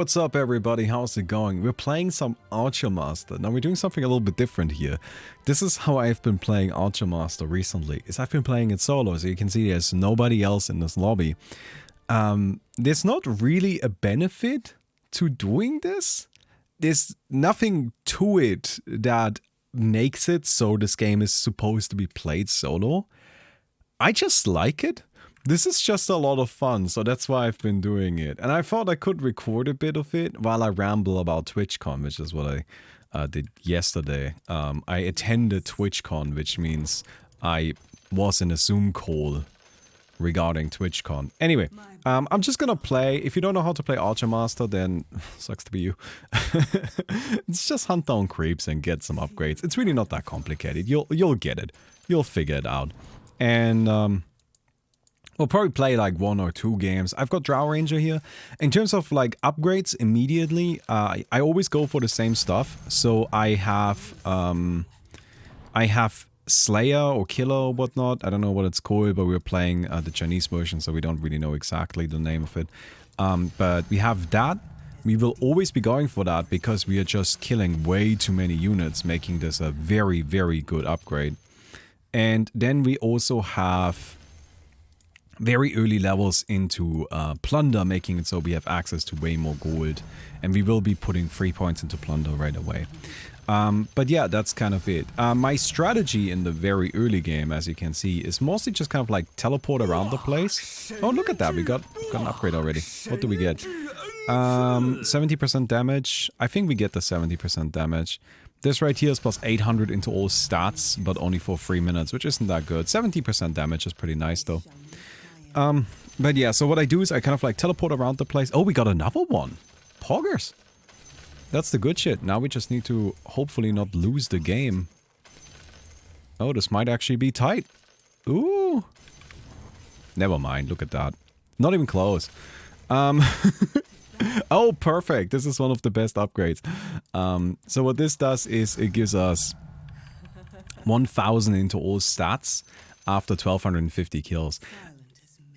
What's up everybody, how's it going? We're playing some Archer Master. Now we're doing something a little bit different here. This is how I've been playing Archer Master recently, is I've been playing it solo, so you can see there's nobody else in this lobby. There's not really a benefit to doing this. There's nothing to it that makes it so this game is supposed to be played solo. I just like it. This is just a lot of fun, so that's why I've been doing it. And I thought I could record a bit of it while I ramble about TwitchCon, which is what I did yesterday. I attended TwitchCon, which means I was in a Zoom call regarding TwitchCon. Anyway, I'm just gonna play. If you don't know how to play Archer Master, then sucks to be you. It's just hunt down creeps and get some upgrades. It's really not that complicated. You'll get it. You'll figure it out. And we'll probably play like 1 or 2 games. I've got Drow Ranger here. In terms of like upgrades immediately, I always go for the same stuff. So I have Slayer or Killer or whatnot. I don't know what it's called, but we're playing the Chinese version, so we don't really know exactly the name of it. But we have that. We will always be going for that because we are just killing way too many units, making this a very, very good upgrade. And then we also have very early levels into Plunder, making it so we have access to way more gold. And we will be putting 3 points into Plunder right away. But yeah, that's kind of it. My strategy in the very early game, as you can see, is mostly just kind of like teleport around the place. Oh, look at that. We got an upgrade already. What do we get? 70% damage. I think we get the 70% damage. This right here is plus 800 into all stats, but only for 3 minutes, which isn't that good. 70% damage is pretty nice though. But yeah, so what I do is I kind of like teleport around the place. Oh, we got another one. Poggers. That's the good shit. Now we just need to hopefully not lose the game. Oh, this might actually be tight. Ooh. Never mind, look at that. Not even close. Oh, perfect. This is one of the best upgrades. So what this does is it gives us 1000 into all stats after 1250 kills.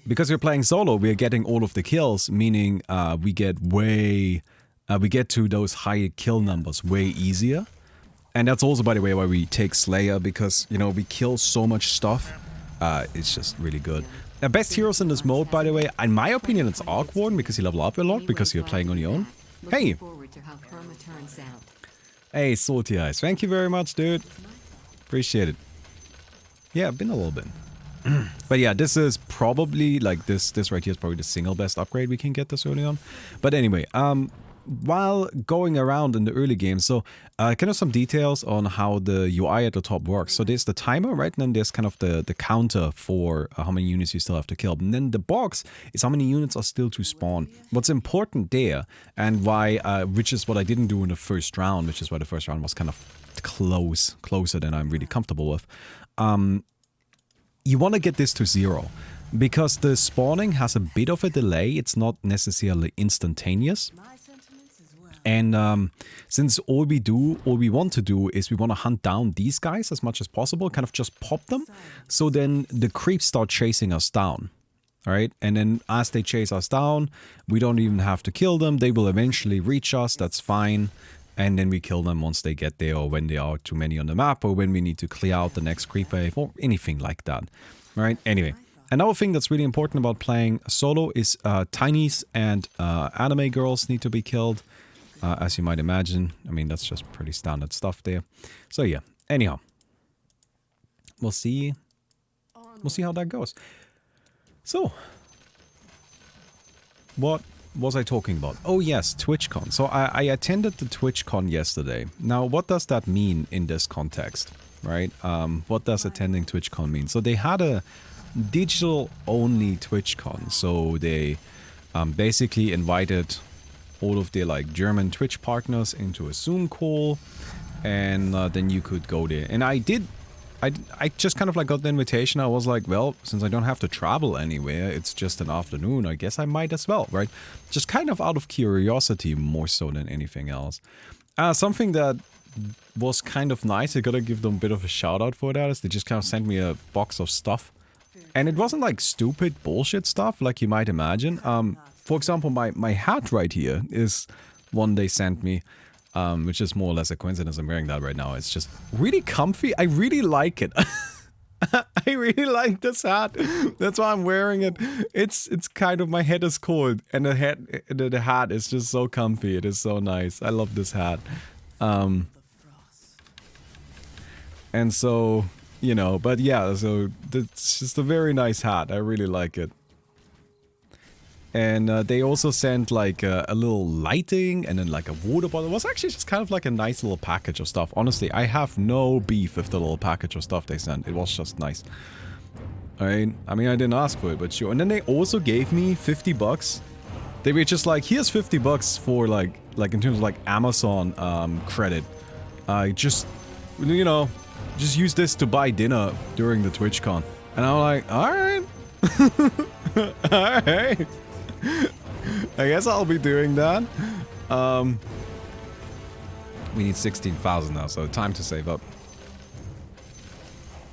Because we're playing solo, we're getting all of the kills, meaning we get to those high kill numbers way easier. And that's also, by the way, why we take Slayer, because, you know, we kill so much stuff. It's just really good. The best heroes in this mode, by the way, in my opinion, it's Arc Warden, because you level up a lot, because you're playing on your own. Hey! Hey, Salty Eyes. Thank you very much, dude. Appreciate it. Yeah, been a little bit. But yeah, this is probably, like, this right here is probably the single best upgrade we can get this early on. But anyway, while going around in the early game, so kind of some details on how the UI at the top works. So there's the timer, right? And then there's kind of the counter for how many units you still have to kill. And then the box is how many units are still to spawn. What's important there, and why, which is what I didn't do in the first round, which is why the first round was kind of closer than I'm really comfortable with. You want to get this to 0, because the spawning has a bit of a delay. It's not necessarily instantaneous. And since all we want to do is we want to hunt down these guys as much as possible, kind of just pop them, so then the creeps start chasing us down. Alright, and then as they chase us down, we don't even have to kill them. They will eventually reach us, that's fine. And then we kill them once they get there, or when there are too many on the map, or when we need to clear out the next creep wave, or anything like that. Alright, anyway. Another thing that's really important about playing solo is tinies and anime girls need to be killed, as you might imagine. I mean, that's just pretty standard stuff there. So yeah, anyhow. We'll see how that goes. So, what was I talking about? Oh yes, TwitchCon. So I attended the TwitchCon yesterday. Now, what does that mean in this context, right? What does attending TwitchCon mean? So they had a digital-only TwitchCon. So they basically invited all of their like German Twitch partners into a Zoom call, and then you could go there. And I just kind of like got the invitation. I was like, well, since I don't have to travel anywhere, it's just an afternoon, I guess I might as well, right? Just kind of out of curiosity more so than anything else. Something that was kind of nice, I gotta give them a bit of a shout out for that, is they just kind of sent me a box of stuff. And it wasn't like stupid bullshit stuff like you might imagine. for example, my hat right here is one they sent me, which is more or less a coincidence. I'm wearing that right now. It's just really comfy. I really like it. I really like this hat. That's why I'm wearing it. It's kind of, my head is cold, and the hat is just so comfy. It is so nice. I love this hat. And so, you know, but yeah, so it's just a very nice hat. I really like it. And they also sent like a little lighting and then like a water bottle. It was actually just kind of like a nice little package of stuff. Honestly, I have no beef with the little package of stuff they sent. It was just nice. I mean, I didn't ask for it, but sure. And then they also gave me 50 bucks. They were just like, here's 50 bucks for like in terms of like Amazon credit. Just, you know, just use this to buy dinner during the TwitchCon. And I'm like, alright. Alright. I guess I'll be doing that. We need 16,000 now, so time to save up.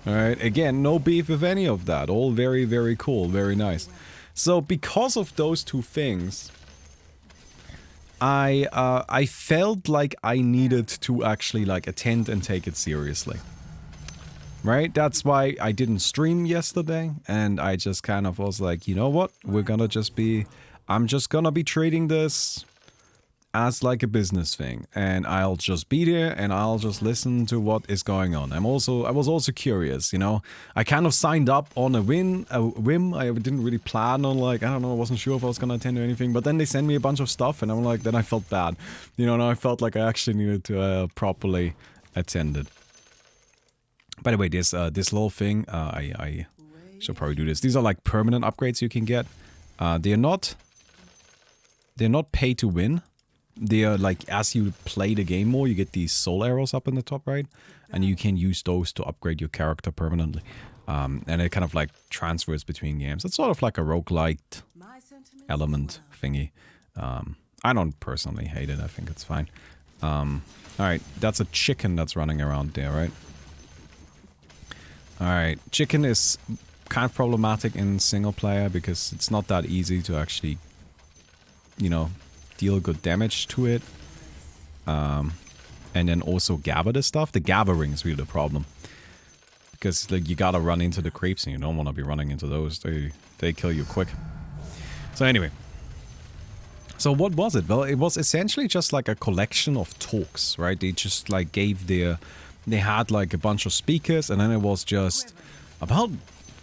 Alright, again, no beef with any of that. All very, very cool, very nice. So, because of those two things, I felt like I needed to actually like attend and take it seriously. Right? That's why I didn't stream yesterday, and I just kind of was like, you know what? I'm just gonna be treating this as like a business thing, and I'll just be there and I'll just listen to what is going on. I was also curious, you know. I kind of signed up on a whim. I didn't really plan on, like, I don't know, I wasn't sure if I was gonna attend or anything, but then they sent me a bunch of stuff, and I'm like, then I felt bad. You know, and I felt like I actually needed to properly attend it. By the way, this little thing, I should probably do this. These are like permanent upgrades you can get. They're not pay to win. They are like, as you play the game more, you get these soul arrows up in the top right, and you can use those to upgrade your character permanently. And it kind of like transfers between games. It's sort of like a roguelite element thingy. I don't personally hate it. I think it's fine. Alright, that's a chicken that's running around there, right? Alright, chicken is kind of problematic in single player because it's not that easy to actually, you know, deal good damage to it. And then also gather the stuff. The gathering is really the problem. Because like, you gotta run into the creeps and you don't want to be running into those. They kill you quick. So anyway. So what was it? Well, it was essentially just like a collection of talks, right? They just like gave their... They had like a bunch of speakers, and then it was just about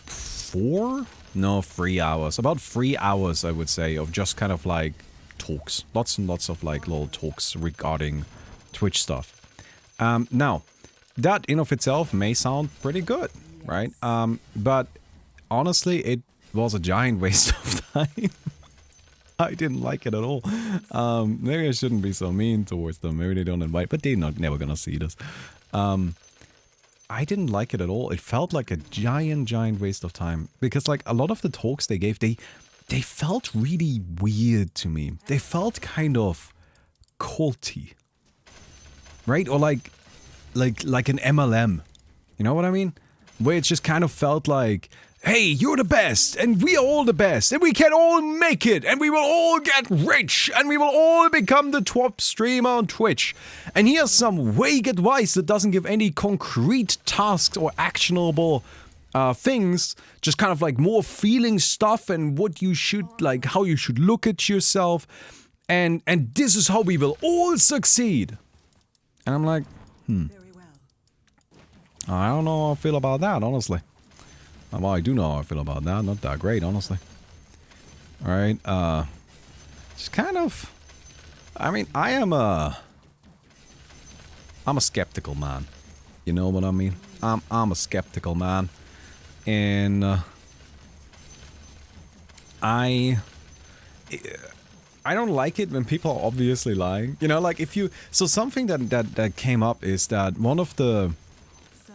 3 hours. About 3 hours, I would say, of just kind of like talks. Lots and lots of like little talks regarding Twitch stuff. Now, that in of itself may sound pretty good, right? But honestly, it was a giant waste of time. I didn't like it at all. Maybe I shouldn't be so mean towards them. Maybe they don't invite, but they're never gonna see this. I didn't like it at all. It felt like a giant waste of time. Because like a lot of the talks they gave, they felt really weird to me. They felt kind of culty. Right? Or like an MLM. You know what I mean? Where it just kind of felt like, hey, you're the best, and we are all the best, and we can all make it, and we will all get rich, and we will all become the top streamer on Twitch. And here's some vague advice that doesn't give any concrete tasks or actionable things, just kind of like more feeling stuff and what you should, like how you should look at yourself, and this is how we will all succeed. And I'm like, I don't know how I feel about that, honestly. Well, I do know how I feel about that. Not that great, honestly. Alright, just kind of... I mean, I'm a skeptical man. You know what I mean? I'm a skeptical man. And, I don't like it when people are obviously lying. You know, like if you... So something that came up is that one of the...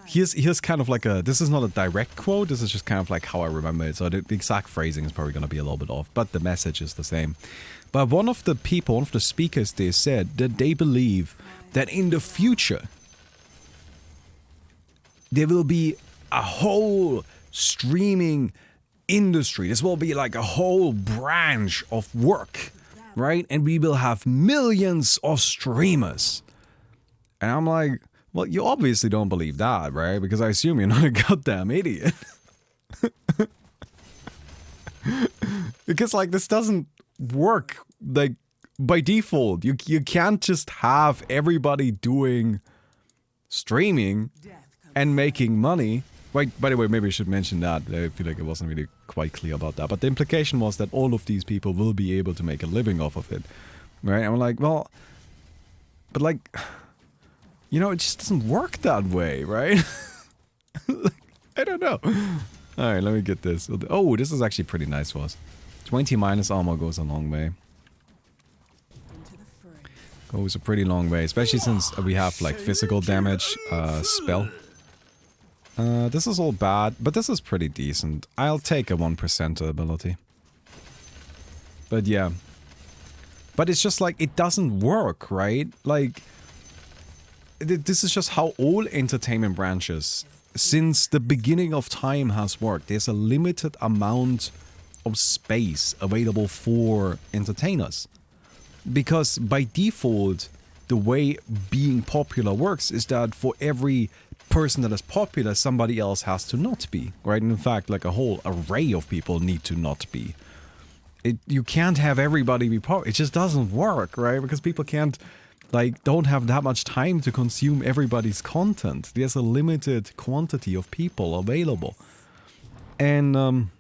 Here's kind of like a... This is not a direct quote, this is just kind of like how I remember it. So the exact phrasing is probably going to be a little bit off, but the message is the same. But one of the people, one of the speakers, they said that they believe that in the future there will be a whole streaming industry. This will be like a whole branch of work, right? And we will have millions of streamers. And I'm like, well, you obviously don't believe that, right? Because I assume you're not a goddamn idiot. Because like this doesn't work like by default. You can't just have everybody doing streaming and making money. Right, by the way, maybe I should mention that. I feel like it wasn't really quite clear about that. But the implication was that all of these people will be able to make a living off of it. Right? I'm like, well, but like, you know, it just doesn't work that way, right? Like, I don't know. Alright, let me get this. Oh, this is actually pretty nice for us. 20 minus armor goes a long way. Goes a pretty long way, especially since we have like physical damage spell. This is all bad, but this is pretty decent. I'll take a 1% ability. But yeah. But it's just like, it doesn't work, right? Like, this is just how all entertainment branches since the beginning of time has worked. There's a limited amount of space available for entertainers. Because by default, the way being popular works is that for every person that is popular, somebody else has to not be, right? And in fact, like a whole array of people need to not be. You can't have everybody be popular. It just doesn't work, right? Because people can't, like, don't have that much time to consume everybody's content. There's a limited quantity of people available. And,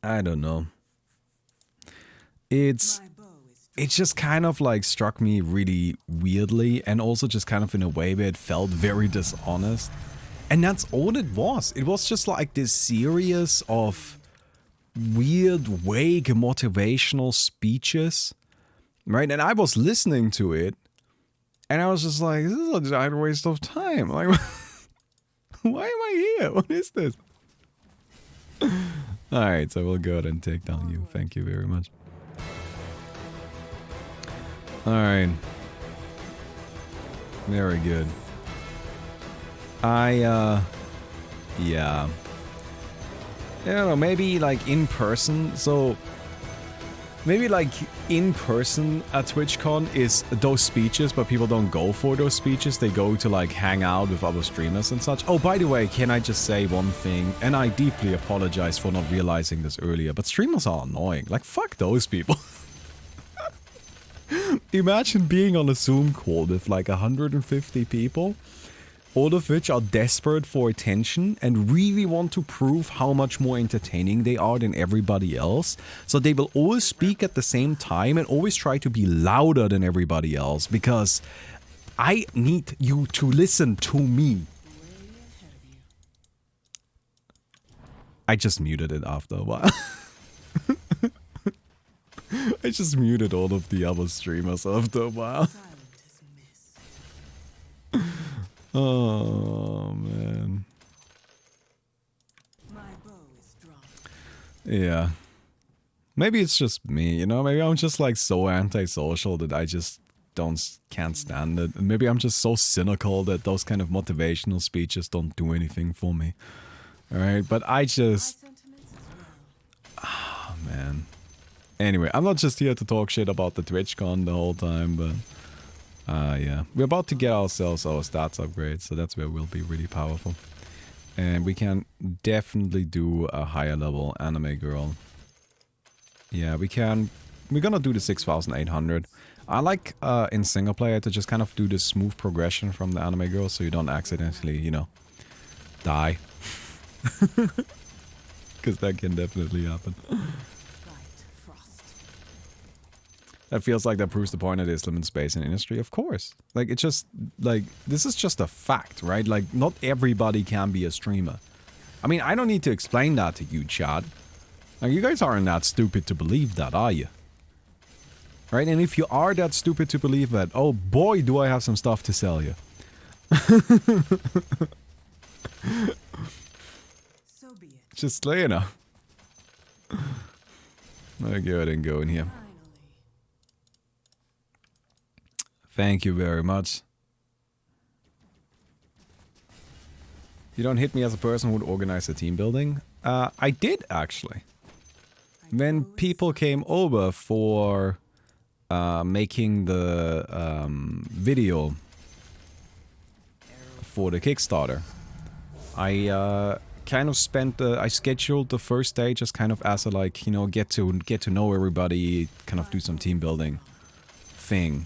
I don't know. It just kind of like struck me really weirdly, and also just kind of in a way where it felt very dishonest. And that's all it was. It was just like this series of weird, vague, motivational speeches, right? And I was listening to it, and I was just like, this is a giant waste of time. Like, why am I here? What is this? Alright, so we'll go ahead and take down you. Thank you very much. Alright. Very good. Yeah. I don't know, maybe like in person, so... Maybe like in person at TwitchCon is those speeches, but people don't go for those speeches. They go to like hang out with other streamers and such. Oh, by the way, can I just say one thing? And I deeply apologize for not realizing this earlier, but streamers are annoying. Like, fuck those people. Imagine being on a Zoom call with like 150 people, all of which are desperate for attention and really want to prove how much more entertaining they are than everybody else. So they will always speak at the same time and always try to be louder than everybody else because I need you to listen to me. I just muted it after a while. I just muted all of the other streamers after a while. Oh, man. Yeah. Maybe it's just me, you know? Maybe I'm just like so antisocial that I just can't stand it. And maybe I'm just so cynical that those kind of motivational speeches don't do anything for me. Alright, but I just... Oh, man. Anyway, I'm not just here to talk shit about the TwitchCon the whole time, but... yeah. We're about to get ourselves our stats upgrade, so that's where we'll be really powerful. And we can definitely do a higher level anime girl. Yeah, we can... We're gonna do the 6800. I like, in single player, to just kind of do this smooth progression from the anime girl, so you don't accidentally, you know, die. Because that can definitely happen. That feels like that proves the point that there's limited space in industry. Of course. Like, it's just, like, this is just a fact, right? Like, not everybody can be a streamer. I mean, I don't need to explain that to you, Chad. Like, you guys aren't that stupid to believe that, are you? Right? And if you are that stupid to believe that, oh boy, do I have some stuff to sell you. So be it. Just, you know. I'll go ahead and go in here. Thank you very much. You don't hit me as a person who would organize a team building. I did actually. When people came over for making the video for the Kickstarter, I kind of spent I scheduled the first day just kind of as a, like, you know, get to know everybody, kind of do some team building thing.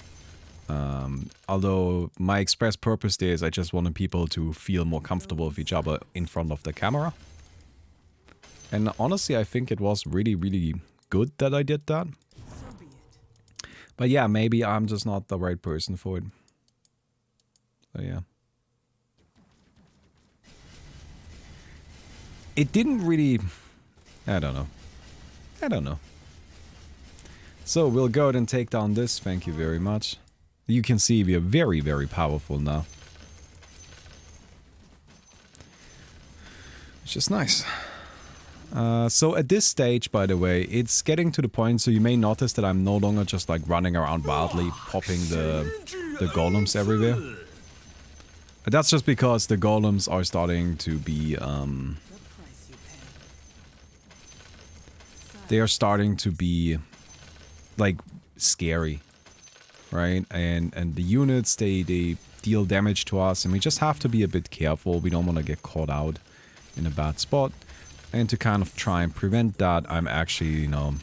Although my express purpose there is I just wanted people to feel more comfortable with each other in front of the camera. And honestly, I think it was really, really good that I did that. But yeah, maybe I'm just not the right person for it. So yeah. It didn't really... I don't know. So we'll go ahead and take down this. Thank you very much. You can see we are very, very powerful now. Which is nice. So at this stage, by the way, it's getting to the point, so you may notice that I'm no longer just like running around wildly, popping the golems everywhere. That's just because the golems are starting to be, they are starting to be, like, scary, right? And the units, they deal damage to us, and we just have to be a bit careful. We don't want to get caught out in a bad spot. And to kind of try and prevent that, I'm actually, you know,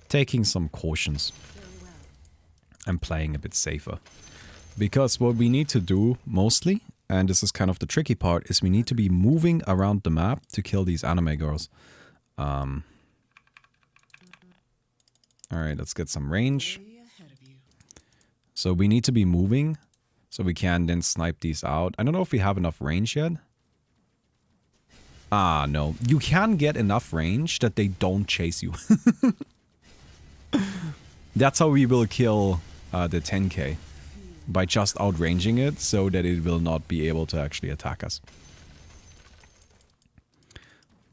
taking some cautions. I'm playing a bit safer. Because what we need to do, mostly, and this is kind of the tricky part, is we need to be moving around the map to kill these anime girls. Alright, let's get some range. So we need to be moving, so we can then snipe these out. I don't know if we have enough range yet. Ah, no. You can get enough range that they don't chase you. That's how we will kill the 10k. By just outranging it so that it will not be able to actually attack us.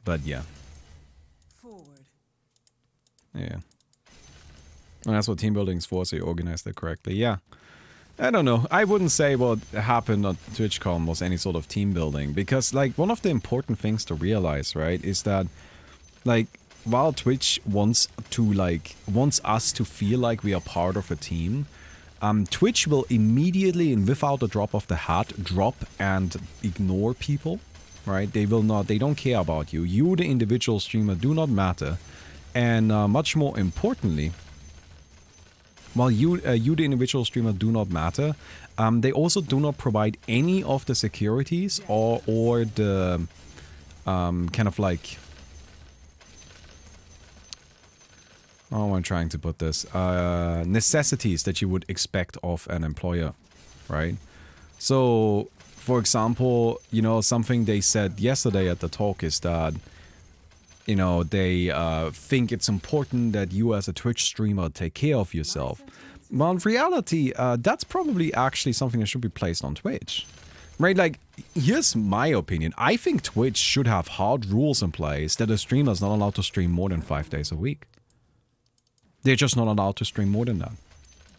But yeah. Yeah. And that's what team building is for, so you organize that correctly. Yeah. I don't know. I wouldn't say what happened at TwitchCon was any sort of team building. Because, like, one of the important things to realize, right, is that, like, while Twitch wants us to feel like we are part of a team, Twitch will immediately and without a drop of the hat drop and ignore people, right? They don't care about you. You, the individual streamer, do not matter. And much more importantly, while you the individual streamer do not matter, they also do not provide any of the securities or the kind of like, how am I trying to put this? Necessities that you would expect of an employer, right? So, for example, you know, something they said yesterday at the talk is that, you know, they think it's important that you as a Twitch streamer take care of yourself. Well, in reality, that's probably actually something that should be placed on Twitch. Right, like, here's my opinion. I think Twitch should have hard rules in place that a streamer is not allowed to stream more than 5 days a week. They're just not allowed to stream more than that.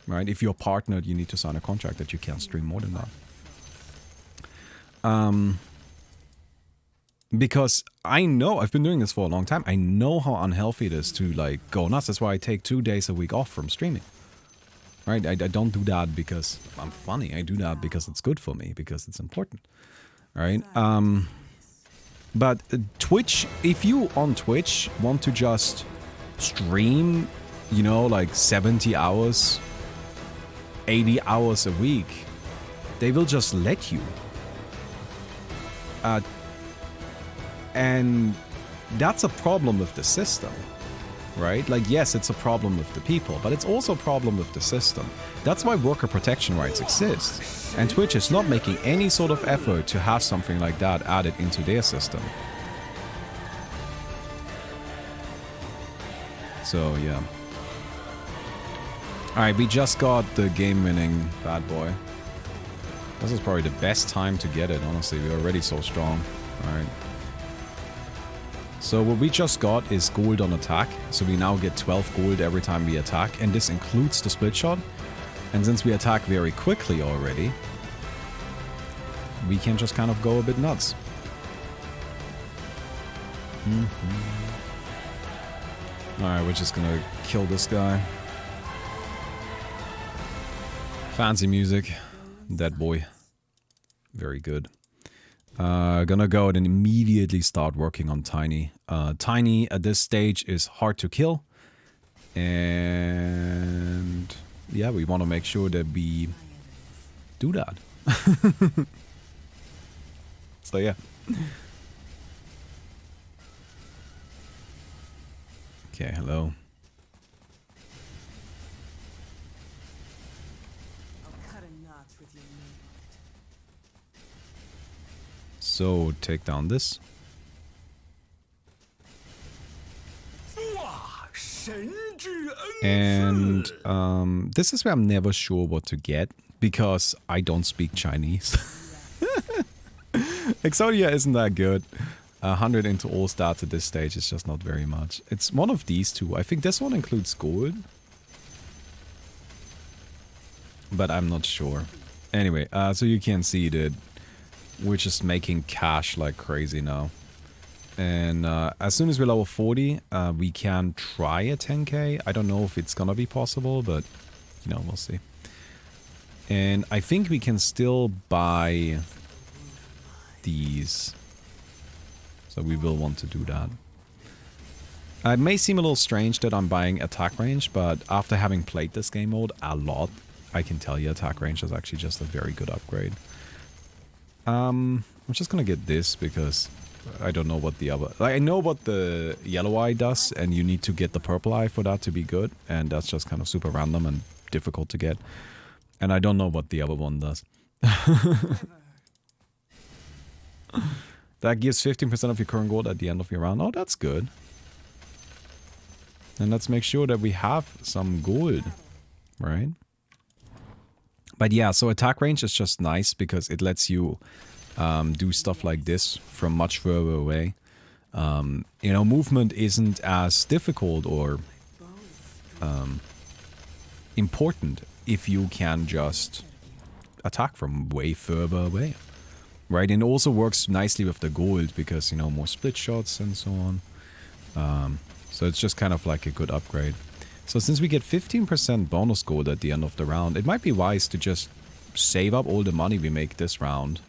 Right? If you're partnered, you need to sign a contract that you can't stream more than that. Because I know, I've been doing this for a long time, I know how unhealthy it is to, like, go nuts. That's why I take 2 days a week off from streaming. Right? I don't do that because I'm funny. I do that because it's good for me, because it's important. Right? But Twitch, if you on Twitch want to just stream, you know, like 70 hours, 80 hours a week, they will just let you. And that's a problem with the system, right? Like, yes, it's a problem with the people, but it's also a problem with the system. That's why worker protection rights exist. And Twitch is not making any sort of effort to have something like that added into their system. So, yeah. Alright, we just got the game-winning bad boy. This is probably the best time to get it, honestly. We're already so strong. Alright. So what we just got is gold on attack. So we now get 12 gold every time we attack. And this includes the split shot. And since we attack very quickly already, we can just kind of go a bit nuts. Alright, we're just gonna kill this guy. Fancy music. Dead boy. Very good. Gonna go and immediately start working on Tiny. Tiny at this stage is hard to kill. And yeah, we want to make sure that we do that. So yeah. Okay, hello. So take down this. And this is where I'm never sure what to get because I don't speak Chinese. Exodia isn't that good. 100 into all stats at this stage is just not very much. It's one of these two. I think this one includes gold. But I'm not sure. Anyway, so you can see that we're just making cash like crazy now. And as soon as we're level 40, we can try a 10k. I don't know if it's gonna be possible, but you know, we'll see. And I think we can still buy these. So we will want to do that. It may seem a little strange that I'm buying attack range, but after having played this game mode a lot, I can tell you attack range is actually just a very good upgrade. I'm just gonna get this because I don't know what the other... Like, I know what the yellow eye does, and you need to get the purple eye for that to be good, and that's just kind of super random and difficult to get. And I don't know what the other one does. That gives 15% of your current gold at the end of your round. Oh, that's good. And let's make sure that we have some gold, right? But yeah, so attack range is just nice because it lets you do stuff like this from much further away. You know, movement isn't as difficult or important if you can just attack from way further away. Right, and it also works nicely with the gold because, you know, more split shots and so on. So it's just kind of like a good upgrade. So since we get 15% bonus gold at the end of the round, it might be wise to just save up all the money we make this round.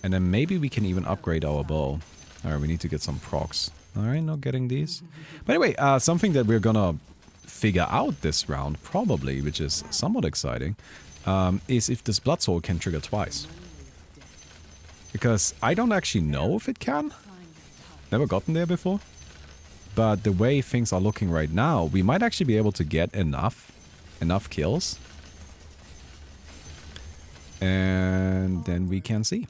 And then maybe we can even upgrade our bow. Alright, we need to get some procs. Alright, not getting these. By the way, something that we're gonna figure out this round, probably, which is somewhat exciting, is if this Blood Soul can trigger twice. Because I don't actually know if it can. Never gotten there before. But the way things are looking right now, we might actually be able to get enough kills. And then we can see.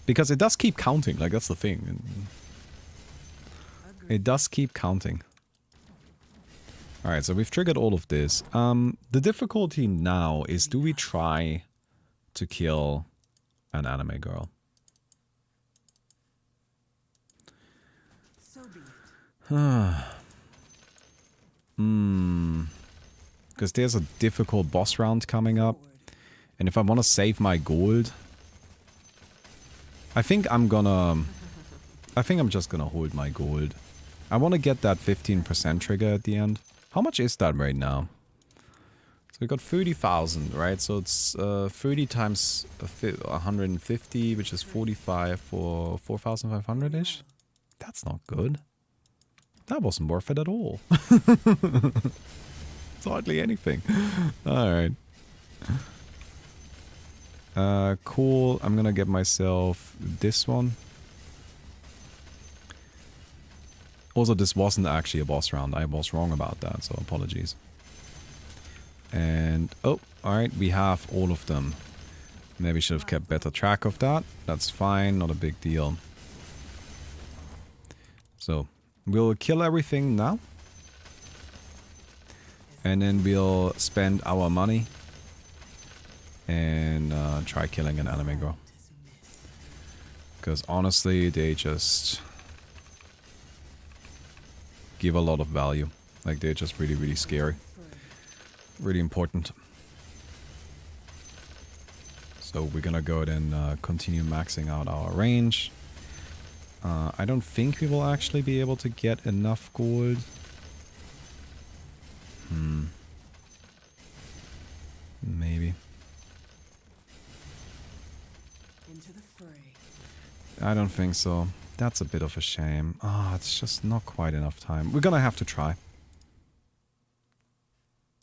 Because it does keep counting, like that's the thing. It does keep counting. Alright, so we've triggered all of this. The difficulty now is, do we try to kill an anime girl? Because there's a difficult boss round coming up. And if I want to save my gold, I think I'm just gonna hold my gold. I want to get that 15% trigger at the end. How much is that right now? So we got 30,000, right? So it's 30 times 150, which is 45 for 4,500-ish. That's not good. That wasn't worth it at all. It's hardly anything. Alright. Cool. I'm gonna get myself this one. Also, this wasn't actually a boss round. I was wrong about that, so apologies. And, oh, alright, we have all of them. Maybe should have kept better track of that. That's fine, not a big deal. So, we'll kill everything now. And then we'll spend our money. And try killing an anime girl. Because honestly, they just give a lot of value. Like, they're just really, really scary. Really important. So we're gonna go ahead and continue maxing out our range. I don't think we will actually be able to get enough gold. Maybe. Into the fray. I don't think so. That's a bit of a shame. Ah, it's just not quite enough time. We're gonna have to try.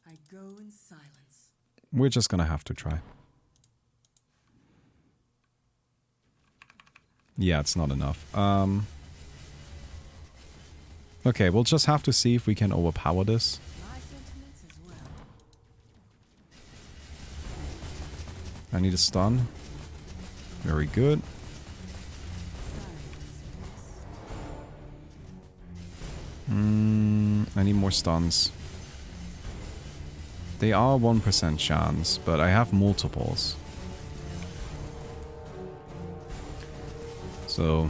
I go in silence. We're just gonna have to try. Yeah, it's not enough. Okay, we'll just have to see if we can overpower this. My sentiments as well. I need a stun. Very good. I need more stuns. They are 1% chance, but I have multiples. So...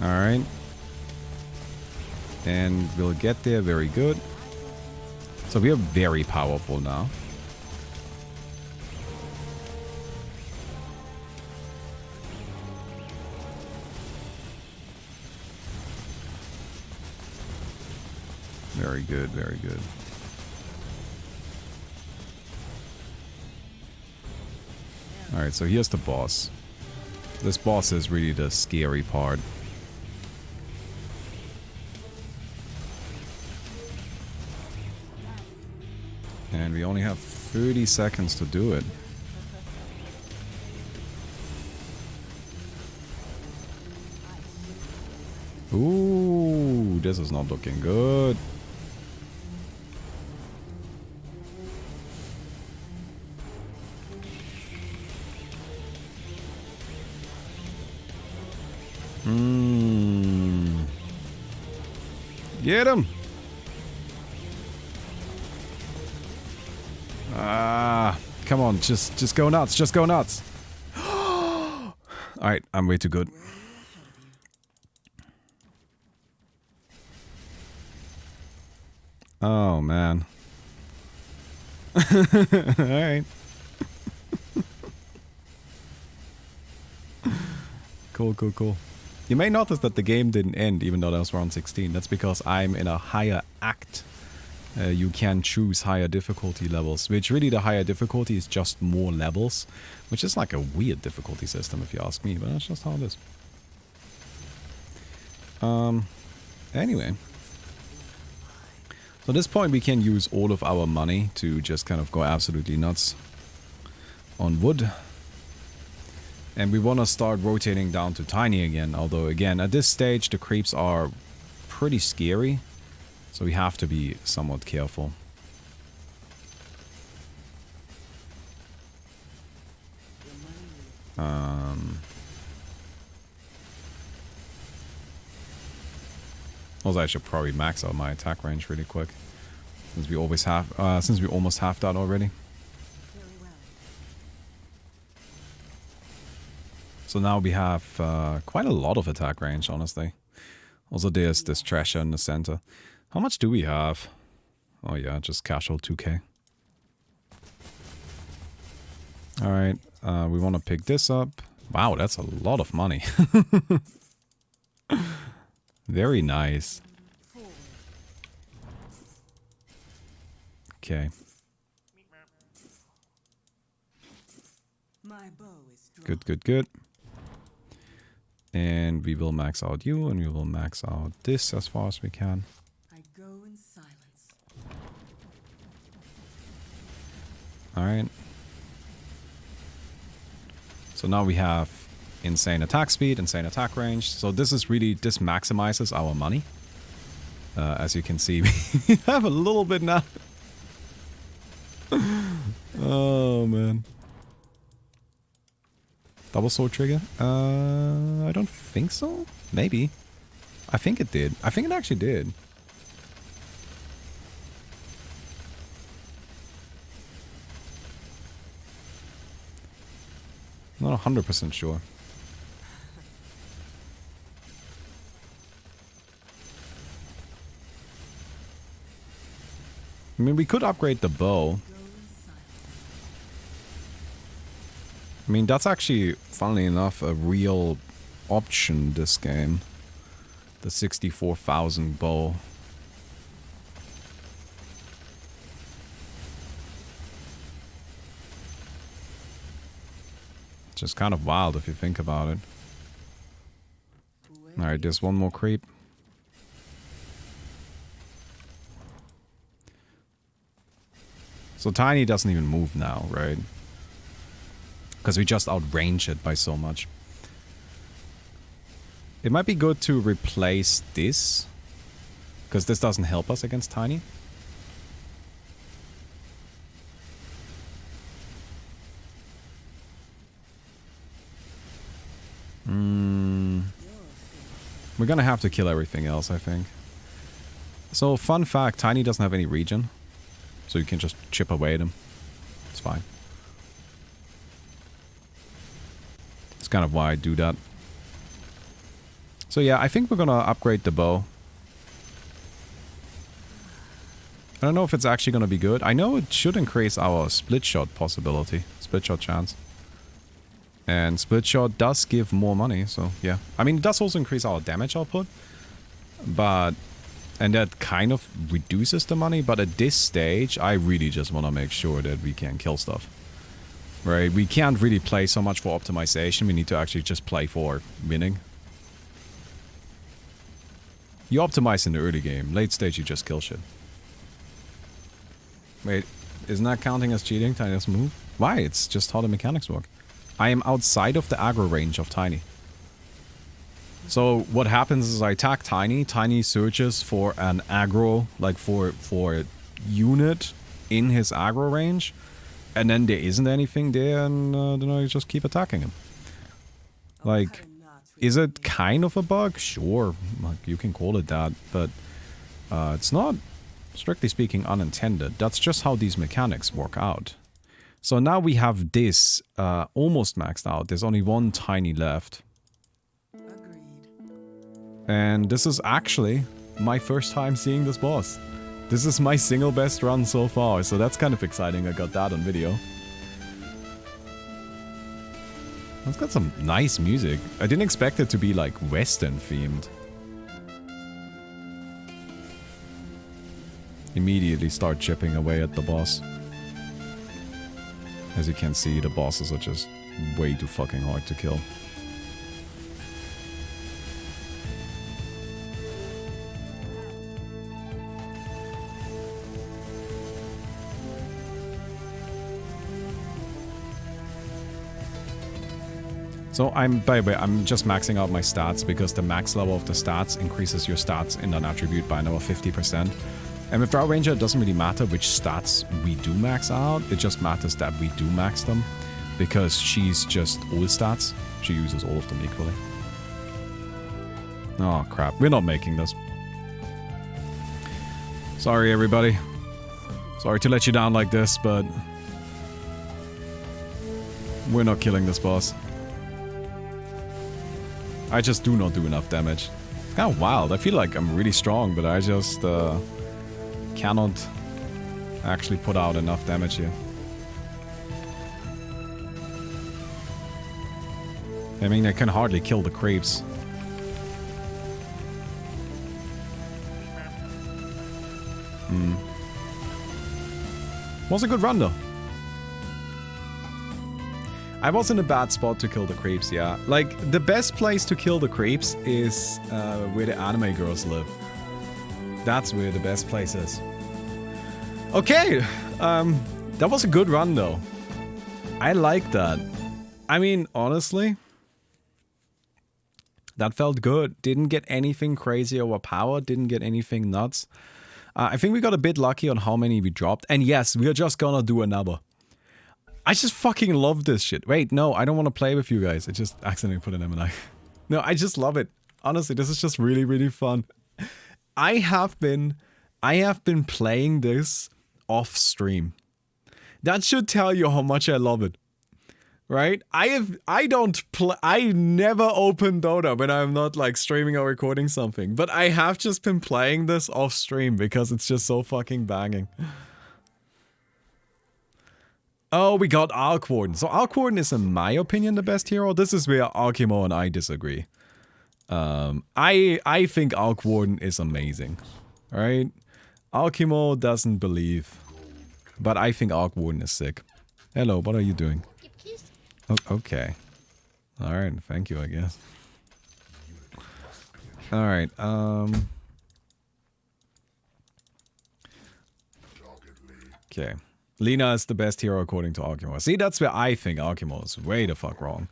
Alright. And we'll get there, very good. So we are very powerful now. Very good, very good. Alright, so here's the boss. This boss is really the scary part. And we only have 30 seconds to do it. Ooh, this is not looking good. Get him! Ah, come on, just go nuts, just go nuts. Alright, I'm way too good. Oh, man. Alright. Cool, cool, cool. You may notice that the game didn't end even though that was round 16. That's because I'm in a higher act. You can choose higher difficulty levels, which really the higher difficulty is just more levels, which is like a weird difficulty system if you ask me, but that's just how it is. Anyway. So at this point we can use all of our money to just kind of go absolutely nuts on wood. And we want to start rotating down to tiny again, although again at this stage the creeps are pretty scary, so we have to be somewhat careful. Also, I should probably max out my attack range really quick, since we almost have that already. So now we have quite a lot of attack range, honestly. Also, there's this treasure in the center. How much do we have? Oh yeah, just casual 2k. Alright, we want to pick this up. Wow, that's a lot of money. Very nice. Okay. Good, good, good. And we will max out you, and we will max out this as far as we can. I go in silence. Alright. So now we have insane attack speed, insane attack range. So this is really, this maximizes our money. As you can see, we have a little bit now. Oh, man. Double sword trigger? I don't think so. Maybe. I think it did. I think it actually did. Not 100% sure. I mean, we could upgrade the bow. I mean, that's actually, funnily enough, a real option this game. The 64,000 bow. Just kind of wild if you think about it. Alright, there's one more creep. So Tiny doesn't even move now, right? Because we just outrange it by so much. It might be good to replace this. Because this doesn't help us against Tiny. We're gonna have to kill everything else, I think. So, fun fact, Tiny doesn't have any regen. So you can just chip away at him. It's fine. It's kind of why I do that. So yeah, I think we're gonna upgrade the bow. I don't know if it's actually gonna be good. I know it should increase our split shot possibility. Split shot chance. And split shot does give more money, so yeah. I mean, it does also increase our damage output. But... and that kind of reduces the money, but at this stage, I really just want to make sure that we can kill stuff. Right? We can't really play so much for optimization, we need to actually just play for winning. You optimize in the early game, late stage you just kill shit. Wait, isn't that counting as cheating, Tiny doesn't move? Why? It's just how the mechanics work. I am outside of the aggro range of Tiny. So what happens is I attack Tiny, Tiny searches for an aggro, like for a unit in his aggro range, and then there isn't anything there, and then I just keep attacking him. Like, is it kind of a bug? Sure, like, you can call it that, but it's not, strictly speaking, unintended. That's just how these mechanics work out. So now we have this almost maxed out. There's only one Tiny left. And this is actually my first time seeing this boss. This is my single best run so far, so that's kind of exciting. I got that on video. It's got some nice music. I didn't expect it to be like Western themed. Immediately start chipping away at the boss. As you can see, the bosses are just way too fucking hard to kill. So by the way, I'm just maxing out my stats because the max level of the stats increases your stats in an attribute by another 50%. And with Drow Ranger, it doesn't really matter which stats we do max out, it just matters that we do max them. Because she's just all stats, she uses all of them equally. Oh crap, we're not making this. Sorry everybody. Sorry to let you down like this, but... we're not killing this boss. I just do not do enough damage. It's kind of wild. I feel like I'm really strong, but I just cannot actually put out enough damage here. I mean, I can hardly kill the creeps. Was a good run though. I was in a bad spot to kill the creeps, yeah. Like, the best place to kill the creeps is where the anime girls live. That's where the best place is. Okay, that was a good run though. I like that. I mean, honestly, that felt good. Didn't get anything crazy overpowered, didn't get anything nuts. I think we got a bit lucky on how many we dropped. And yes, we are just gonna do another. I just fucking love this shit. Wait, no, I don't want to play with you guys. I just accidentally put an M&I. No, I just love it. Honestly, this is just really, really fun. I have been playing this off stream. That should tell you how much I love it. Right? I never open Dota when I'm not like streaming or recording something. But I have just been playing this off stream because it's just so fucking banging. Oh, we got Arc Warden. So Arc Warden is, in my opinion, the best hero. This is where Arkimo and I disagree. I think Arc Warden is amazing. Alright? Arkimo doesn't believe. But I think Arc Warden is sick. Hello, what are you doing? Oh, okay. Alright, thank you, I guess. Alright, okay. Lina is the best hero according to Arkimo. See, that's where I think Arkimo is way the fuck wrong.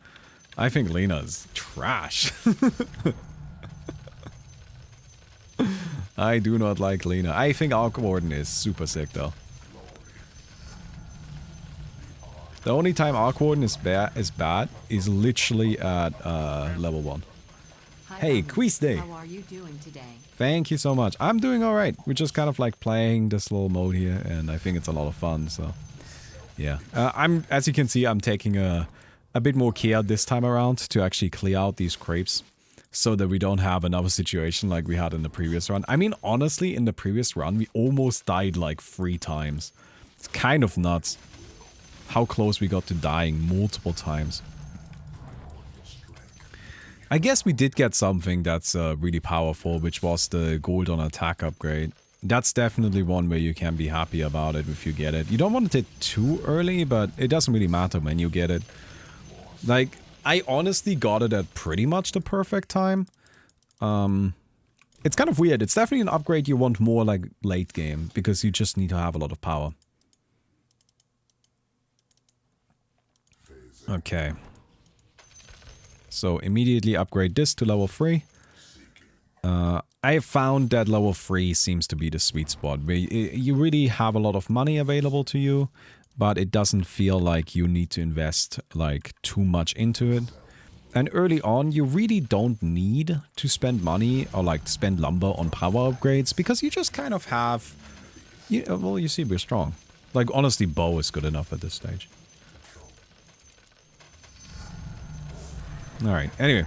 I think Lina is trash. I do not like Lina. I think Arc Warden is super sick though. The only time Arc Warden is bad is literally at level 1. Hey, quiz day. How are you doing today? Thank you so much. I'm doing alright. We're just kind of like playing this little mode here, and I think it's a lot of fun, so yeah. As you can see, I'm taking a bit more care this time around to actually clear out these creeps so that we don't have another situation like we had in the previous run. I mean, honestly, in the previous run, we almost died like 3 times. It's kind of nuts how close we got to dying multiple times. I guess we did get something that's really powerful, which was the gold on attack upgrade. That's definitely one where you can be happy about it if you get it. You don't want it too early, but it doesn't really matter when you get it. Like, I honestly got it at pretty much the perfect time. It's kind of weird. It's definitely an upgrade you want more like late game, because you just need to have a lot of power. Okay. So immediately upgrade this to level 3. I found that level 3 seems to be the sweet spot, where you really have a lot of money available to you, but it doesn't feel like you need to invest like too much into it. And early on, you really don't need to spend money or like spend lumber on power upgrades, because you just kind of have, well, you see, we're strong. Like, honestly, bow is good enough at this stage. Alright, anyway.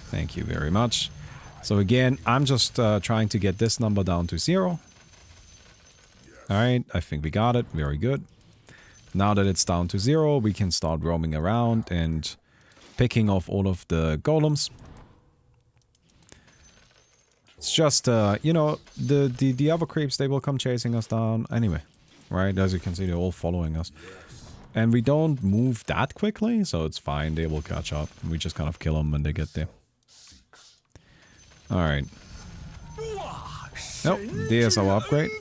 Thank you very much. So again, I'm just trying to get this number down to 0. Alright, I think we got it. Very good. Now that it's down to 0, we can start roaming around and picking off all of the golems. It's just, you know, the other creeps, they will come chasing us down anyway. Right? As you can see, they're all following us. And we don't move that quickly, so it's fine. They will catch up. We just kind of kill them when they get there. Alright. Nope, there's our upgrade.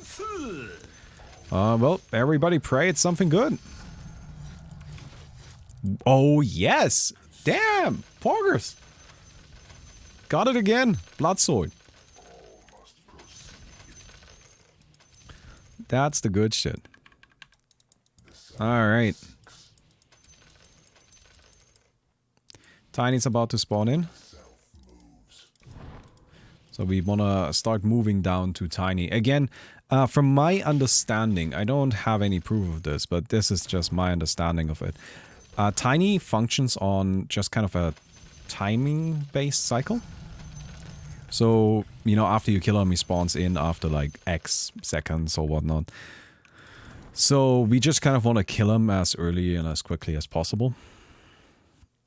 Well, everybody pray it's something good. Oh, yes! Damn! Poggers! Got it again. Blood sword. That's the good shit. Alright. Tiny's about to spawn in. So we want to start moving down to Tiny. Again, from my understanding, I don't have any proof of this, but this is just my understanding of it. Tiny functions on just kind of a timing-based cycle. So, you know, after you kill him, he spawns in after like X seconds or whatnot. So we just kind of want to kill him as early and as quickly as possible.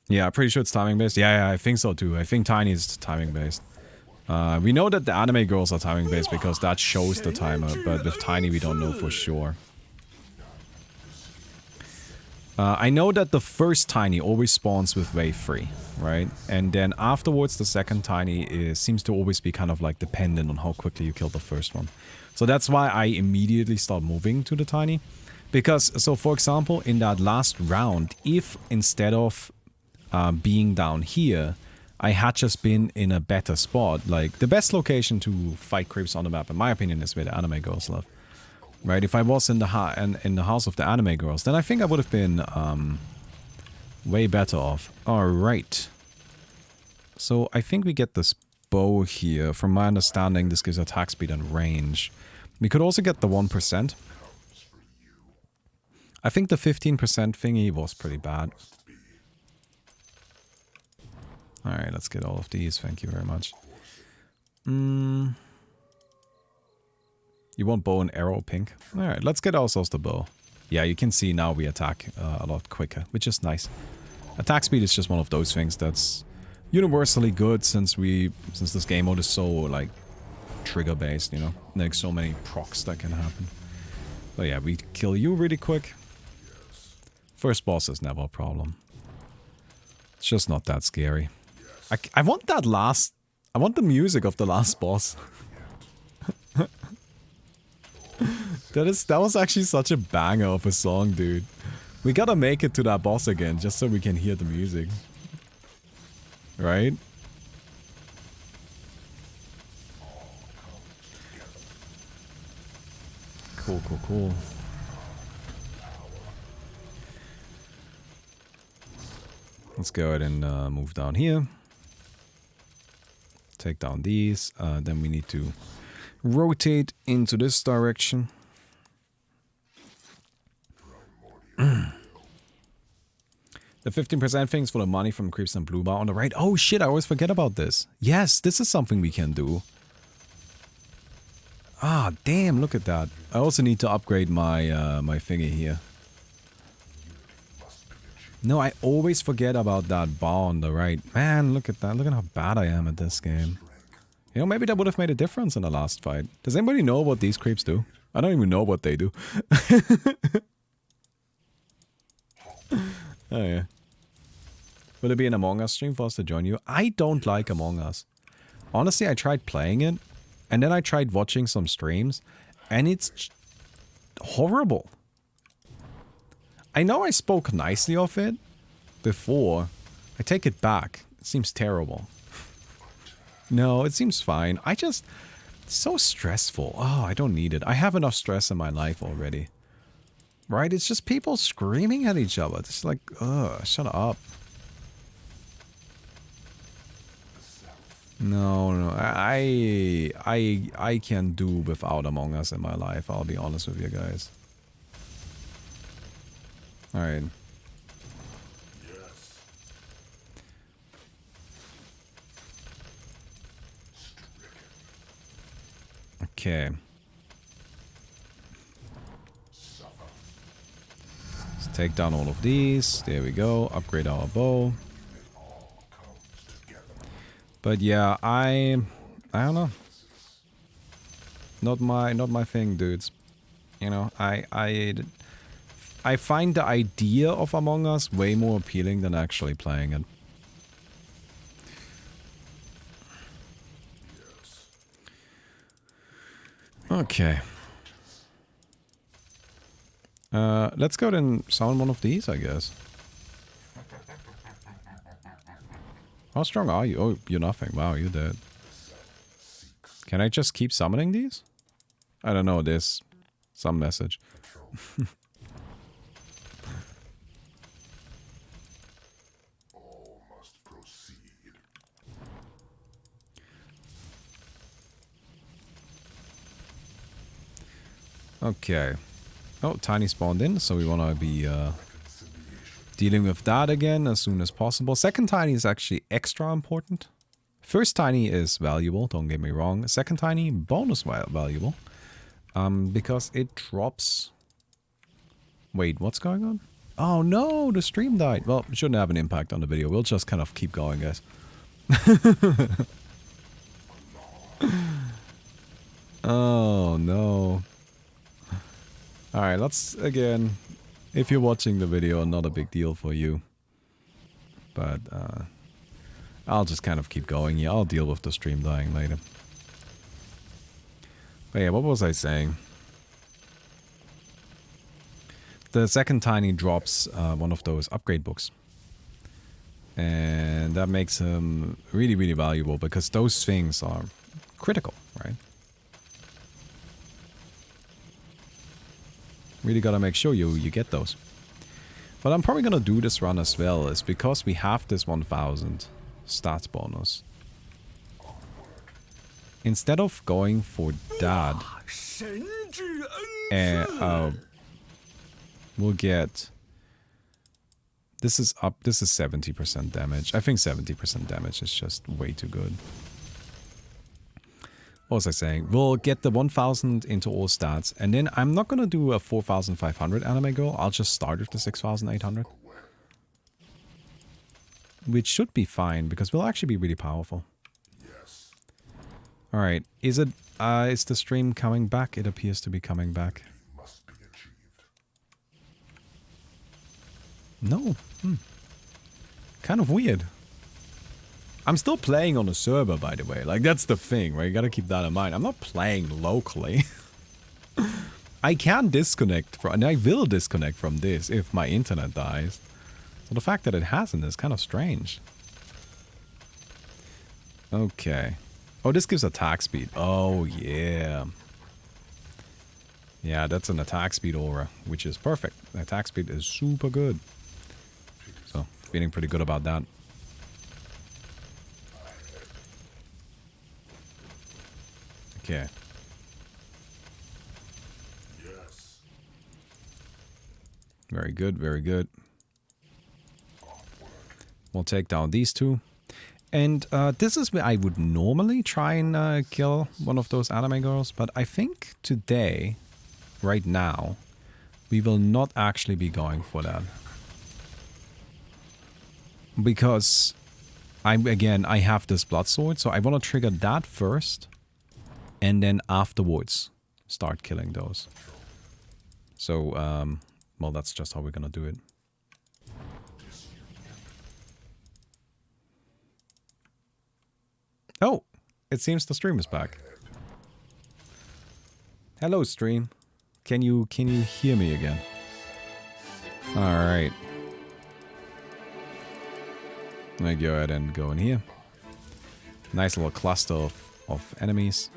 Yeah, I'm pretty sure it's timing-based. Yeah, I think so too. I think Tiny is timing-based. We know that the anime girls are timing-based because that shows the timer, but with Tiny we don't know for sure. I know that the first Tiny always spawns with wave 3, right? And then afterwards the second Tiny seems to always be kind of like dependent on how quickly you kill the first one. So that's why I immediately start moving to the Tiny. Because, so for example, in that last round, if instead of being down here, I had just been in a better spot, like the best location to fight creeps on the map, in my opinion, is where the anime girls live. Right, if I was in the house of the anime girls, then I think I would have been way better off. Alright. So I think we get this bow here. From my understanding, this gives attack speed and range. We could also get the 1%. I think the 15% thingy was pretty bad. Alright, let's get all of these. Thank you very much. You want bow and arrow pink? Alright, let's get ourselves the bow. Yeah, you can see now we attack a lot quicker, which is nice. Attack speed is just one of those things that's universally good since this game mode is so like trigger based, you know? Like so many procs that can happen. So yeah, we kill you really quick. First boss is never a problem. It's just not that scary. I want that last... I want the music of the last boss. That was actually such a banger of a song, dude. We gotta make it to that boss again, just so we can hear the music. Right? Cool, cool, cool. Let's go ahead and move down here. Take down these. Then we need to rotate into this direction. The 15% things for the money from creeps and blue bar on the right. Oh shit, I always forget about this. Yes, this is something we can do. Ah, damn, look at that. I also need to upgrade my my thingy here. No, I always forget about that bar on the right. Man, look at that. Look at how bad I am at this game. You know, maybe that would have made a difference in the last fight. Does anybody know what these creeps do? I don't even know what they do. Oh, yeah. Will it be an Among Us stream for us to join you? I don't like Among Us. Honestly, I tried playing it, and then I tried watching some streams, and it's horrible. I know I spoke nicely of it before. I take it back. It seems terrible. No, it seems fine. It's so stressful. Oh, I don't need it. I have enough stress in my life already. Right? It's just people screaming at each other. It's like, ugh, shut up. No, no, I can do without Among Us in my life, I'll be honest with you guys. Alright. Okay. Let's take down all of these. There we go. Upgrade our bow. But yeah, I don't know. Not my thing, dudes. You know, I find the idea of Among Us way more appealing than actually playing it. Okay. Let's go and summon one of these, I guess. How strong are you? Oh, you're nothing. Wow, you're dead. Can I just keep summoning these? I don't know, there's some message. Okay. Oh, Tiny spawned in, so we want to be dealing with that again as soon as possible. Second Tiny is actually extra important. First Tiny is valuable, don't get me wrong. Second Tiny, bonus valuable. Because it drops... Wait, what's going on? Oh no, the stream died. Well, it shouldn't have an impact on the video. We'll just kind of keep going, guys. Oh no. Alright, let's, again, if you're watching the video, not a big deal for you. But, I'll just kind of keep going. Yeah, I'll deal with the stream dying later. But yeah, what was I saying? The second Tiny drops one of those upgrade books. And that makes him really, really valuable because those things are critical, right? Really gotta make sure you get those. But I'm probably gonna do this run as well, is because we have this 1000 stats bonus. Instead of going for that, we'll get... This is up, this is 70% damage. I think 70% damage is just way too good. What was I saying? We'll get the 1000 into all stats, and then I'm not gonna do a 4500 anime girl. I'll just start with the 6800. Which should be fine, because we'll actually be really powerful. Alright, is the stream coming back? It appears to be coming back. No. Kind of weird. I'm still playing on a server, by the way. Like, that's the thing, right? You gotta keep that in mind. I'm not playing locally. I can disconnect from, and I will disconnect from this if my internet dies. So the fact that it hasn't is kind of strange. Okay. Oh, this gives attack speed. Oh, yeah. Yeah, that's an attack speed aura, which is perfect. The attack speed is super good. So, feeling pretty good about that. Okay. Very good, very good. We'll take down these two. And this is where I would normally try and kill one of those anime girls. But I think today, right now, we will not actually be going for that. Because, I have this blood sword, so I want to trigger that first. And then afterwards, start killing those. So, well, that's just how we're gonna do it. Oh, it seems the stream is back. Hello, stream. Can you hear me again? All right. Let me go ahead and go in here. Nice little cluster of enemies.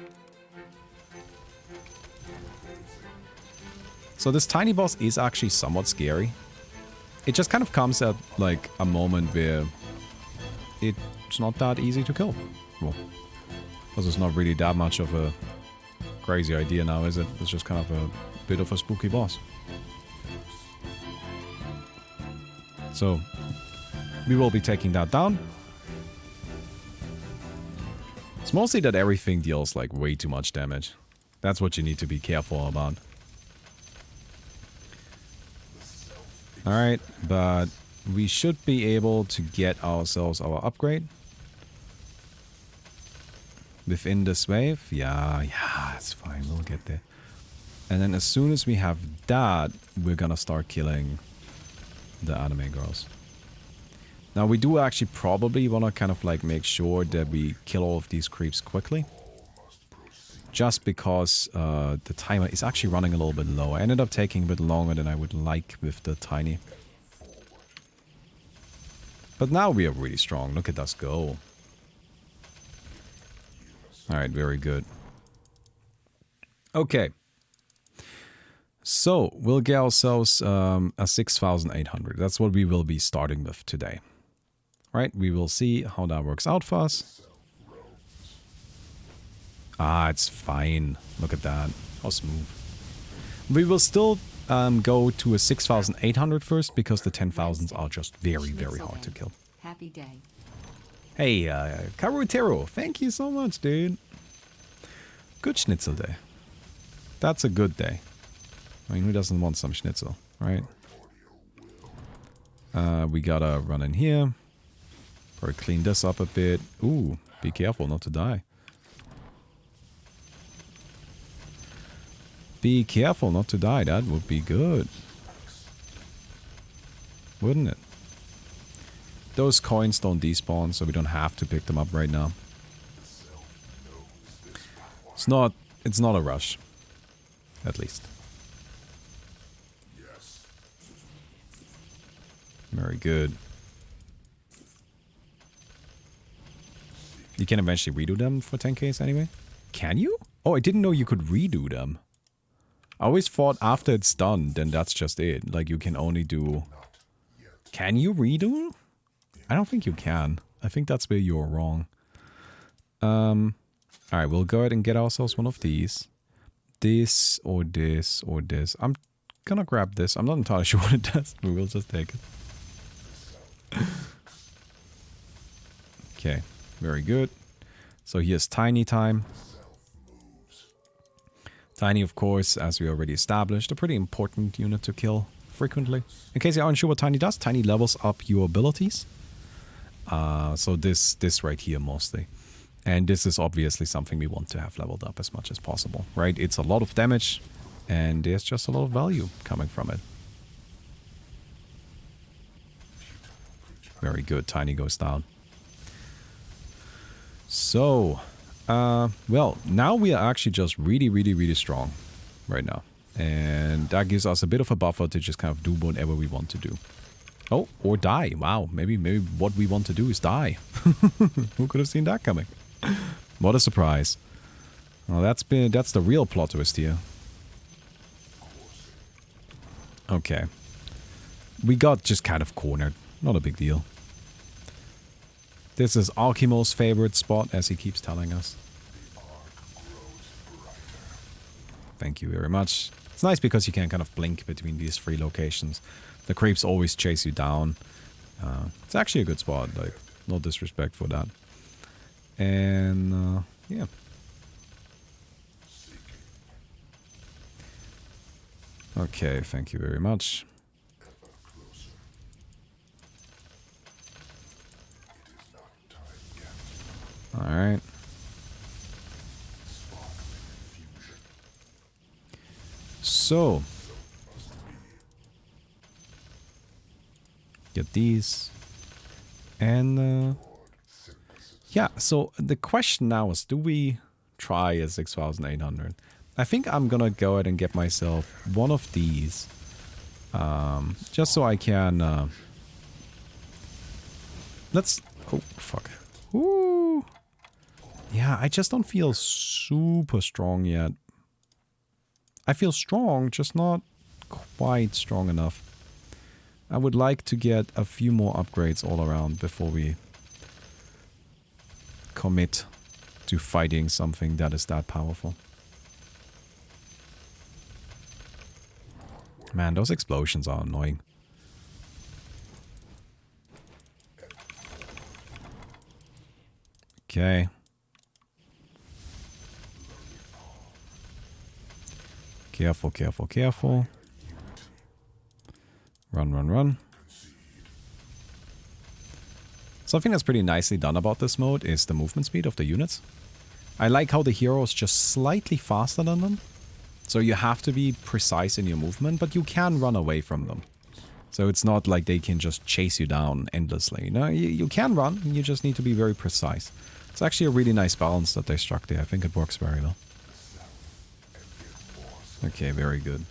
So this tiny boss is actually somewhat scary. It just kind of comes at like a moment where it's not that easy to kill. Well, because it's not really that much of a crazy idea now, is it? It's just kind of a bit of a spooky boss. So, we will be taking that down. It's mostly that everything deals like way too much damage. That's what you need to be careful about. Alright, but we should be able to get ourselves our upgrade. Within this wave. Yeah, it's fine. We'll get there. And then as soon as we have that, we're gonna start killing the anime girls. Now we do actually probably want to kind of like make sure that we kill all of these creeps quickly. Just because the timer is actually running a little bit low. I ended up taking a bit longer than I would like with the tiny. But now we are really strong. Look at us go. Alright, very good. Okay. So, we'll get ourselves a 6800. That's what we will be starting with today. Right, we will see how that works out for us. Ah, it's fine. Look at that. How smooth. We will still go to a 6800 first, because the 10,000s are just very, very hard to kill. Happy day. Hey, Karutero, thank you so much, dude. Good schnitzel day. That's a good day. I mean, who doesn't want some schnitzel, right? We gotta run in here. Or clean this up a bit. Ooh, be careful not to die. Be careful not to die. That would be good. Wouldn't it? Those coins don't despawn, so we don't have to pick them up right now. It's not a rush. At least. Very good. You can eventually redo them for 10Ks anyway? Can you? Oh, I didn't know you could redo them. I always thought after it's done, then that's just it. Like, you can only do... Can you redo? I don't think you can. I think that's where you're wrong. Alright, we'll go ahead and get ourselves one of these. This, or this, or this. I'm gonna grab this. I'm not entirely sure what it does, but we'll just take it. Okay, very good. So here's tiny time. Tiny, of course, as we already established, a pretty important unit to kill frequently. In case you aren't sure what Tiny does, Tiny levels up your abilities. So this right here mostly. And this is obviously something we want to have leveled up as much as possible, right? It's a lot of damage, and there's just a lot of value coming from it. Very good, Tiny goes down. So, well, now we are actually just really strong right now. And that gives us a bit of a buffer to just kind of do whatever we want to do. Oh, or die. Wow, maybe what we want to do is die. Who could have seen that coming? What a surprise. Well, that's the real plot twist here. Okay. We got just kind of cornered. Not a big deal. This is Alkimo's favorite spot, as he keeps telling us. Thank you very much. It's nice because you can kind of blink between these three locations. The creeps always chase you down. It's actually a good spot, like, no disrespect for that. And, yeah. Okay, thank you very much. Alright. So. Get these. And, yeah, so the question now is, do we try a 6800? I think I'm gonna go ahead and get myself one of these. Just so I can, let's... Oh, fuck. Ooh. Yeah, I just don't feel super strong yet. I feel strong, just not quite strong enough. I would like to get a few more upgrades all around before we commit to fighting something that is that powerful. Man, those explosions are annoying. Okay. Careful, careful, careful. Run, run, run. Something that's pretty nicely done about this mode is the movement speed of the units. I like how the hero is just slightly faster than them. So you have to be precise in your movement, but you can run away from them. So it's not like they can just chase you down endlessly. No, you can run, you just need to be very precise. It's actually a really nice balance that they struck there. I think it works very well. Okay, very good.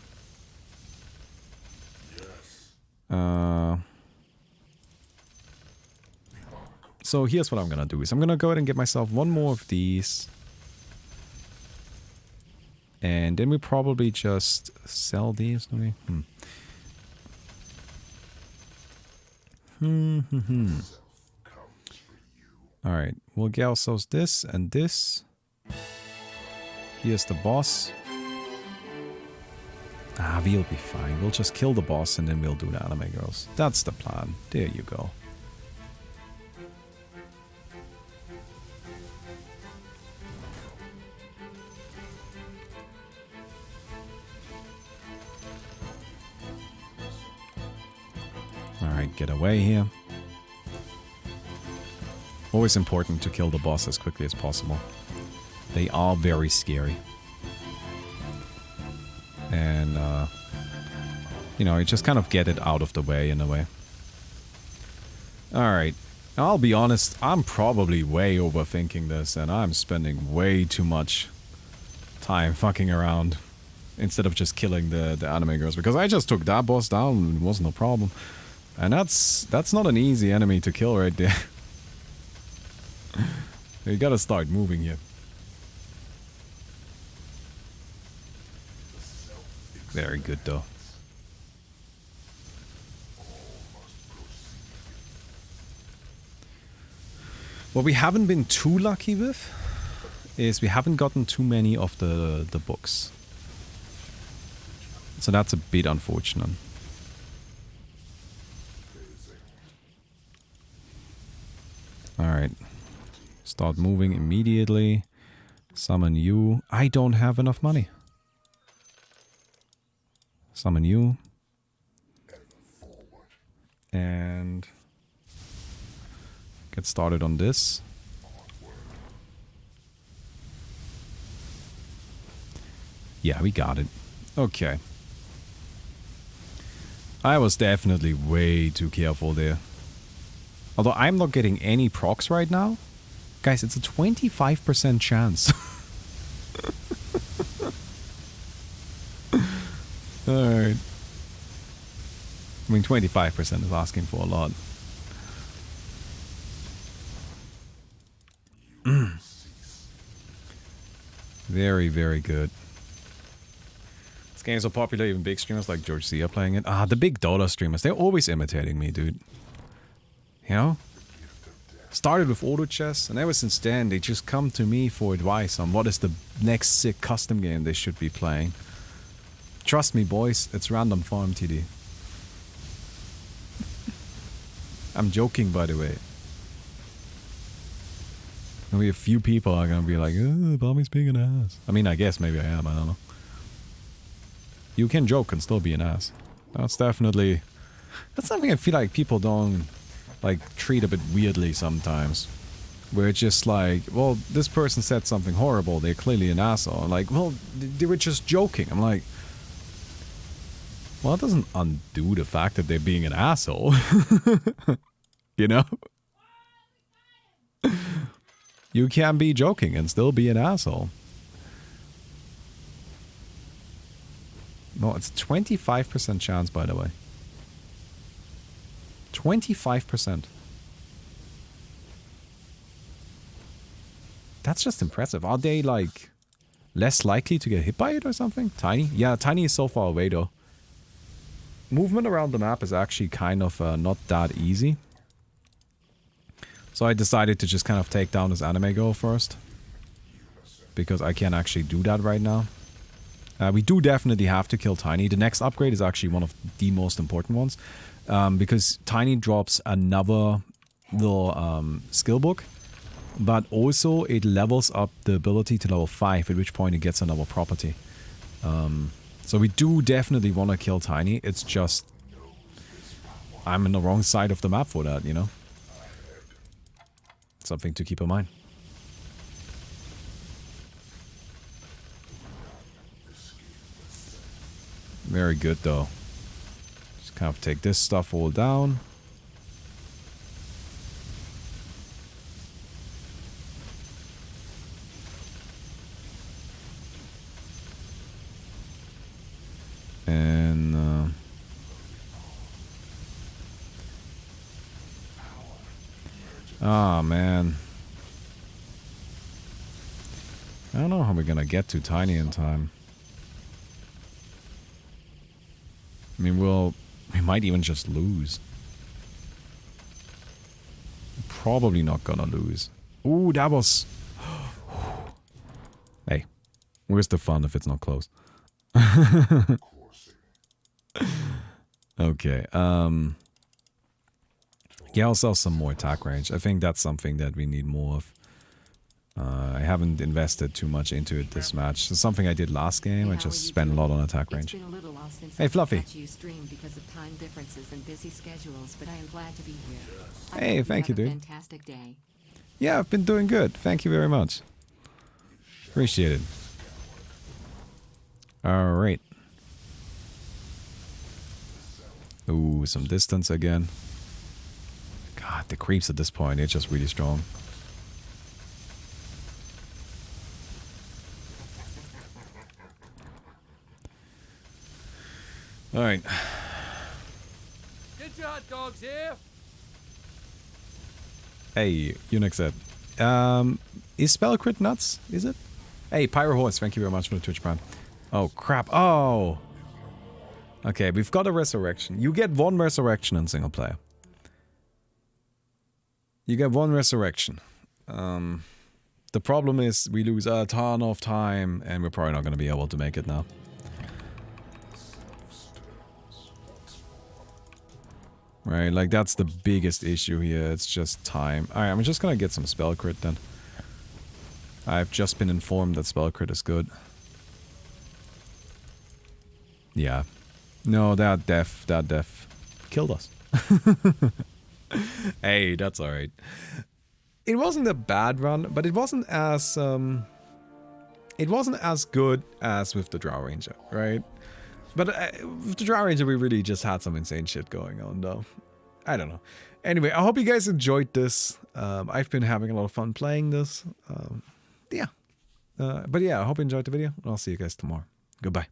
So here's what I'm gonna do is I'm gonna go ahead and get myself one more of these. And then we probably just sell these, don't we? Alright, we'll get ourselves this and this. Here's the boss. Ah, we'll be fine. We'll just kill the boss and then we'll do the anime girls. That's the plan. There you go. Alright, get away here. Always important to kill the boss as quickly as possible. They are very scary. And, you know, you just kind of get it out of the way in a way. Alright. I'll be honest, I'm probably way overthinking this and I'm spending way too much time fucking around instead of just killing the anime girls, because I just took that boss down and it was no problem. And that's not an easy enemy to kill right there. You gotta start moving here. Very good though. What we haven't been too lucky with is we haven't gotten too many of the books. So that's a bit unfortunate. Alright. Start moving immediately. Summon you. I don't have enough money. Summon you. And get started on this. Yeah, we got it. Okay. I was definitely way too careful there. Although I'm not getting any procs right now. Guys, it's a 25% chance. Alright. I mean, 25% is asking for a lot. Very, very good. This game is so popular, even big streamers like George C are playing it. Ah, the big Dota streamers, they're always imitating me, dude. You know? Started with auto chess, and ever since then, they just come to me for advice on what is the next sick custom game they should be playing. Trust me, boys, it's random farm TD. I'm joking, by the way. Maybe a few people are gonna be like, oh, Balmy's being an ass. I mean, I guess maybe I am, I don't know. You can joke and still be an ass. That's definitely... That's something I feel like people don't, like, treat a bit weirdly sometimes. Where it's just like, well, this person said something horrible, they're clearly an asshole. I'm like, well, they were just joking. I'm like... Well, it doesn't undo the fact that they're being an asshole. You know? You can be joking and still be an asshole. No, it's 25% chance, by the way. 25%. That's just impressive. Are they, like, less likely to get hit by it or something? Tiny? Yeah, Tiny is so far away, though. Movement around the map is actually kind of not that easy. So I decided to just kind of take down this anime girl first. Because I can't actually do that right now. We do definitely have to kill Tiny. The next upgrade is actually one of the most important ones. Because Tiny drops another little skill book. But also it levels up the ability to level 5, at which point it gets another property. So we do definitely want to kill Tiny. It's just... I'm in the wrong side of the map for that, you know? Something to keep in mind. Very good, though. Just kind of take this stuff all down. And... oh, man. I don't know how we're gonna get to Tiny in time. I mean, we might even just lose. Probably not gonna lose. Ooh, that was... Hey, where's the fun if it's not close? Okay, yeah, I'll sell some more attack range. I think that's something that we need more of. I haven't invested too much into it this match. It's something I did last game. I just spent a lot on attack range. Hey, Fluffy. Hey, thank you, dude. Fantastic day. Yeah, I've been doing good. Thank you very much. Appreciate it. Alright. Ooh, some distance again. God, the creeps at this point, they're just really strong. Alright. Get your hot dogs here. Hey, Unix said. Is spell crit nuts? Is it? Hey, Pyro Horse, thank you very much for the Twitch Prime. Oh, crap. Oh! Okay, we've got a resurrection. You get one resurrection in single player. You get one resurrection. The problem is we lose a ton of time and we're probably not going to be able to make it now. Right, like that's the biggest issue here. It's just time. Alright, I'm just going to get some spell crit then. I've just been informed that spell crit is good. Yeah. No, that death killed us. Hey, that's alright. It wasn't a bad run, but it wasn't as good as with the Drow Ranger, right? But with the Drow Ranger, we really just had some insane shit going on, though. I don't know. Anyway, I hope you guys enjoyed this. I've been having a lot of fun playing this. Yeah. But yeah, I hope you enjoyed the video, and I'll see you guys tomorrow. Goodbye.